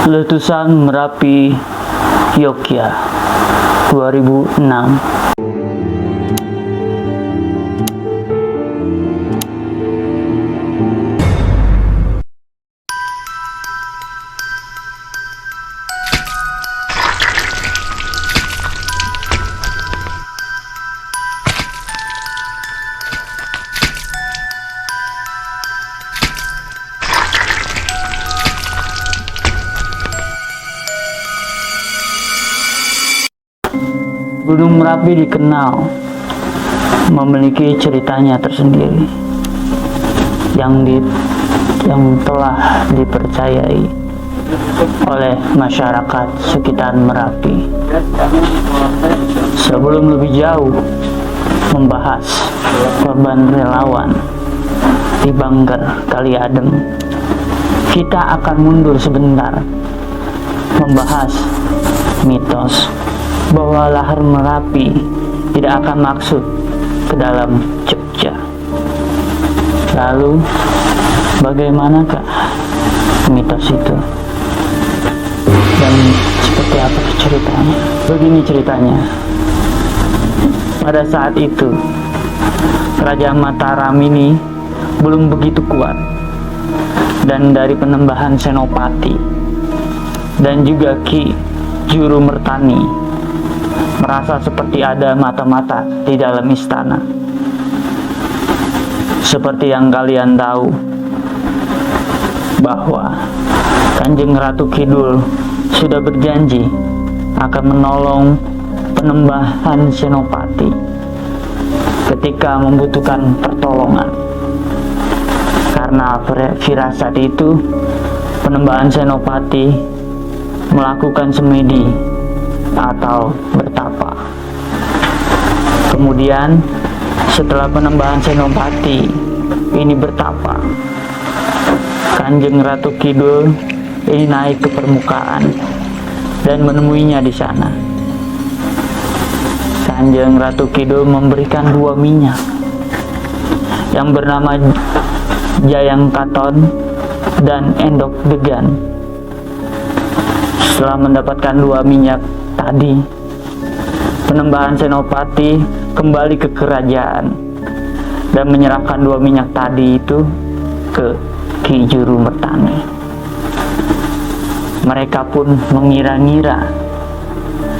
Letusan Merapi, Yogyakarta, 2006. Gunung Merapi dikenal memiliki ceritanya tersendiri yang telah dipercayai oleh masyarakat sekitar Merapi. Sebelum lebih jauh membahas korban relawan di Bangker Kali Adem, kita akan mundur sebentar membahas mitos bahwa lahar Merapi tidak akan masuk ke dalam Jogja. Lalu, bagaimanakah mitos itu? Dan seperti apa ceritanya? Begini ceritanya. Pada saat itu, Kerajaan Mataram ini belum begitu kuat. Dan dari Penembahan Senopati dan juga Ki Juru Mertani merasa seperti ada mata-mata di dalam istana. Seperti yang kalian tahu bahwa Kanjeng Ratu Kidul sudah berjanji akan menolong Penembahan Senopati ketika membutuhkan pertolongan. Karena firasat itu, Penembahan Senopati melakukan semedi atau bertapa. Kemudian setelah Penembahan Senopati ini bertapa, Kanjeng Ratu Kidul ini naik ke permukaan dan menemuinya di sana. Kanjeng Ratu Kidul memberikan 2 minyak yang bernama Jayang Katon dan Endok Degan. Setelah mendapatkan 2 minyak tadi, Penembahan Senopati kembali ke kerajaan dan menyerahkan 2 minyak tadi itu ke Ki Juru Mertani. Mereka pun mengira-ngira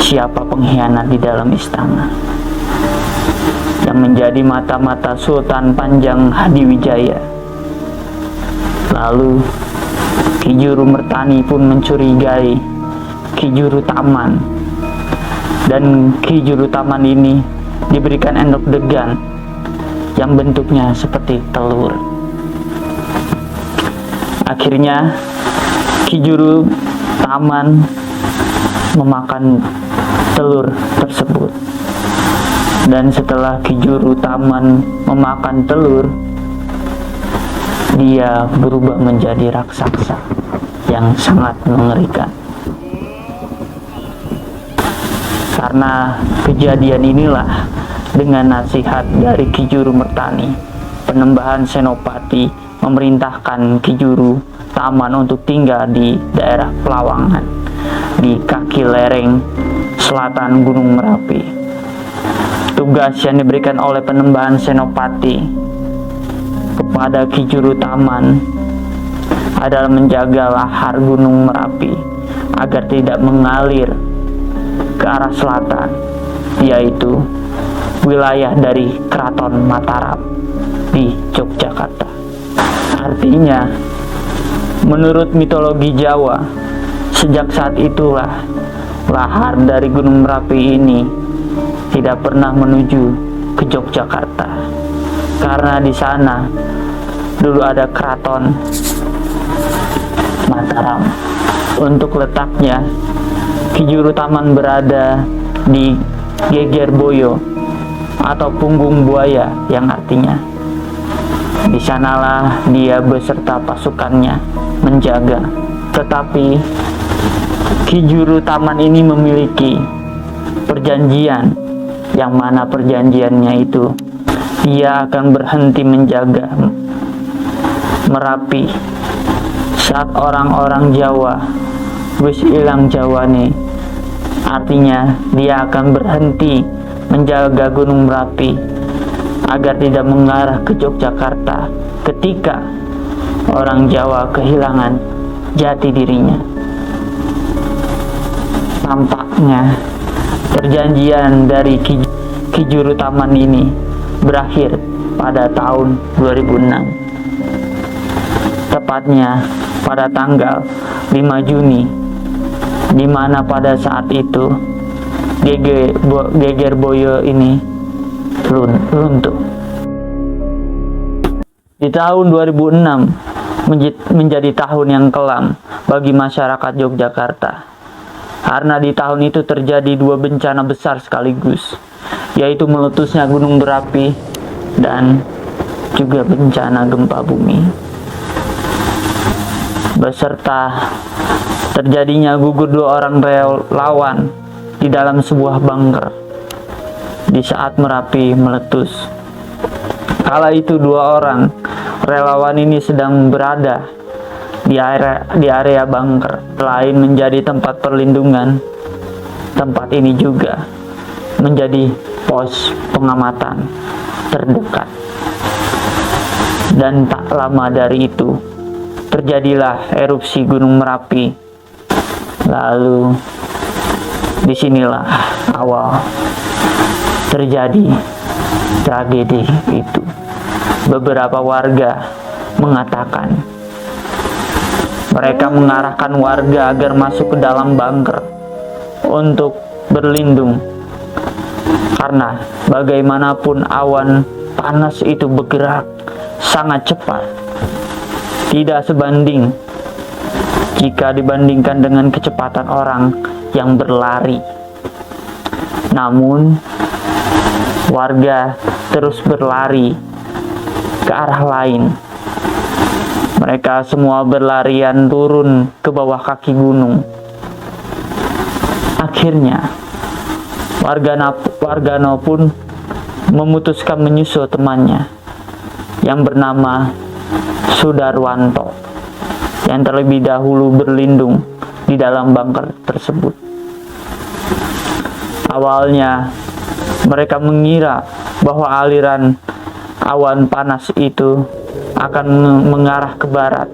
siapa pengkhianat di dalam istana yang menjadi mata-mata Sultan Panjang Hadiwijaya. Lalu Ki Juru Mertani pun mencurigai Ki Juru Taman, dan Ki Juru Taman ini diberikan endok degan yang bentuknya seperti telur. Akhirnya Ki Juru Taman memakan telur tersebut, dan setelah Ki Juru Taman memakan telur, dia berubah menjadi raksasa yang sangat mengerikan. Karena kejadian inilah, dengan nasihat dari Ki Juru Mertani, Penembahan Senopati memerintahkan Ki Juru Taman untuk tinggal di daerah Pelawangan, di kaki lereng selatan Gunung Merapi. Tugas yang diberikan oleh Penembahan Senopati kepada Ki Juru Taman adalah menjaga lahar Gunung Merapi agar tidak mengalir ke arah selatan, yaitu wilayah dari Keraton Mataram di Yogyakarta. Artinya, menurut mitologi Jawa, sejak saat itulah lahar dari Gunung Merapi ini tidak pernah menuju ke Yogyakarta, karena di sana dulu ada Keraton Mataram. Untuk letaknya, Ki Juru Taman berada di Geger Boyo atau Punggung Buaya, yang artinya di sanalah dia beserta pasukannya menjaga. Tetapi Ki Juru Taman ini memiliki perjanjian, yang mana perjanjiannya itu dia akan berhenti menjaga Merapi saat orang-orang Jawa wis ilang jawane. Artinya dia akan berhenti menjaga Gunung Merapi agar tidak mengarah ke Yogyakarta ketika orang Jawa kehilangan jati dirinya. Tampaknya perjanjian dari Ki Juru Taman ini berakhir pada tahun 2006. Tepatnya pada tanggal 5 Juni, di mana pada saat itu Geger Boyo ini runtuh. Di tahun 2006 menjadi tahun yang kelam bagi masyarakat Yogyakarta, karena di tahun itu terjadi dua bencana besar sekaligus, yaitu meletusnya Gunung Merapi dan juga bencana gempa bumi, beserta terjadinya gugur 2 orang relawan di dalam sebuah bunker di saat Merapi meletus. Kala itu 2 orang relawan ini sedang berada di area bunker. Selain menjadi tempat perlindungan, tempat ini juga menjadi pos pengamatan terdekat. Dan tak lama dari itu terjadilah erupsi Gunung Merapi. Lalu disinilah awal terjadi tragedi itu. Beberapa warga mengatakan mereka mengarahkan warga agar masuk ke dalam bunker untuk berlindung, karena bagaimanapun awan panas itu bergerak sangat cepat, tidak sebanding jika dibandingkan dengan kecepatan orang yang berlari. Namun warga terus berlari ke arah lain. Mereka semua berlarian turun ke bawah kaki gunung. Akhirnya Wargana pun memutuskan menyusul temannya yang bernama Sudarwanto, yang terlebih dahulu berlindung di dalam bunker tersebut. Awalnya mereka mengira bahwa aliran awan panas itu akan mengarah ke barat,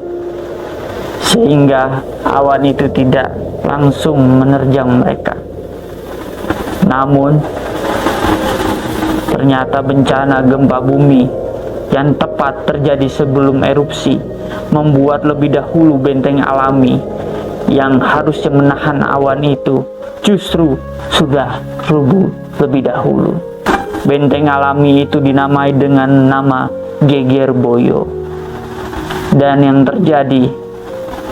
sehingga awan itu tidak langsung menerjang mereka. Namun ternyata bencana gempa bumi yang tepat terjadi sebelum erupsi membuat lebih dahulu benteng alami yang harusnya menahan awan itu justru sudah rubuh lebih dahulu. Benteng alami itu dinamai dengan nama Geger Boyo. Dan yang terjadi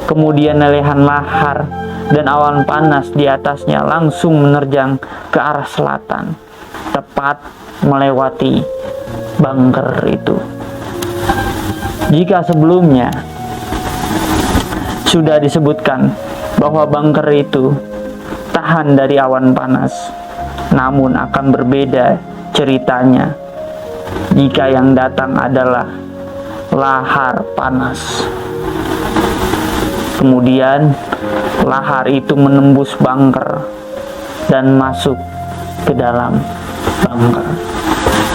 kemudian lelehan lahar dan awan panas di atasnya langsung menerjang ke arah selatan, tepat melewati bunker itu. Jika sebelumnya sudah disebutkan bahwa bunker itu tahan dari awan panas, namun akan berbeda ceritanya jika yang datang adalah lahar panas. Kemudian lahar itu menembus bunker dan masuk ke dalam bunker.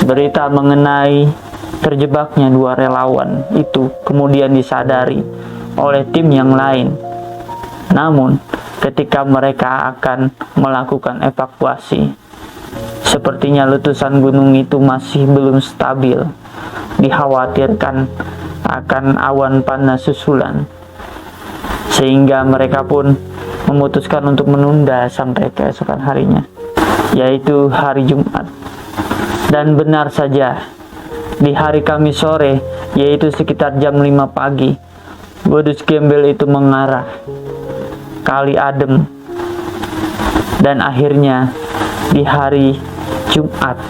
Berita mengenai terjebaknya 2 relawan itu kemudian disadari oleh tim yang lain. Namun ketika mereka akan melakukan evakuasi, sepertinya letusan gunung itu masih belum stabil. Dikhawatirkan akan awan panas susulan, sehingga mereka pun memutuskan untuk menunda sampai keesokan harinya, yaitu hari Jumat. Dan benar saja, di hari Kamis sore, yaitu sekitar jam 5 pagi, Godus Gembel itu mengarah Kali Adem. Dan akhirnya di hari Jumat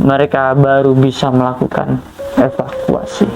mereka baru bisa melakukan evakuasi.